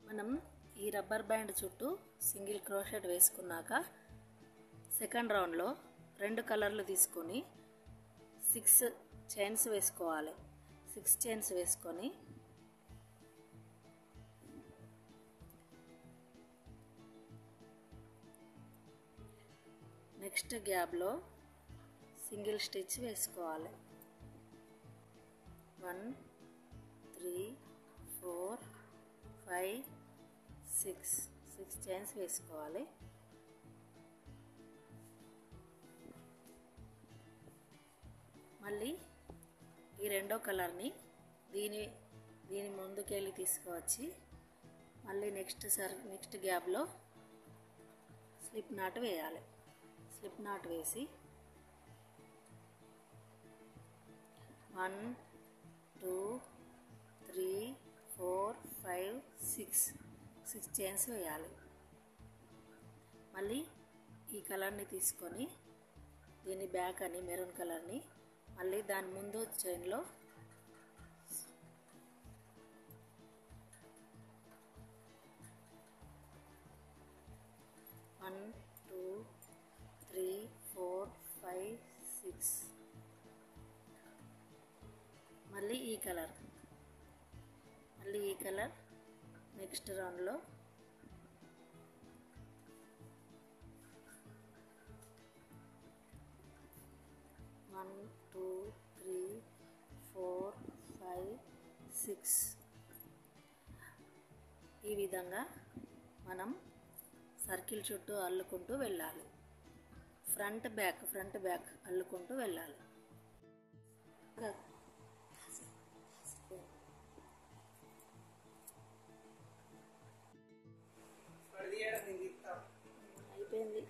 మనం ఈ rubber band చుట్టూ సింగిల్ క్రోషెట్ వేసుకున్నాక సెకండ్ రౌండ్లో 2 కలర్లు తీసుకొని 6 చైన్స్ వేసుకోవాలి. 6 చైన్స్ వేసుకొని నెక్స్ట్ గ్యాప్లో సింగిల్ స్టిచ్ వేసుకోవాలి. 1 3 4 5 6 చైన్స్ వేసుకోవాలి. మళ్ళీ ఈ రెండో కలర్ని దీని ముందుకెళ్ళి తీసుకువచ్చి మళ్ళీ నెక్స్ట్ గ్యాప్లో స్లిప్ నాట్ వేయాలి. స్లిప్ నాట్ వేసి 1 2 3 4 5 6 చైన్స్ వేయాలి. మళ్ళీ ఈ కలర్ని తీసుకొని దీని బ్యాక్ అని మెరూన్ కలర్ని మళ్ళీ దాని ముందు చైన్లో వన్ 2 3 4 5 6 మళ్ళీ ఈ కలర్ నెక్స్ట్ రౌండ్లో వన్ 2 3 4 5 6 ఈ విధంగా మనం సర్కిల్ చుట్టూ అల్లుకుంటూ వెళ్ళాలి. ఫ్రంట్ బ్యాక్ అల్లుకుంటూ వెళ్ళాలి. అయిపోయింది.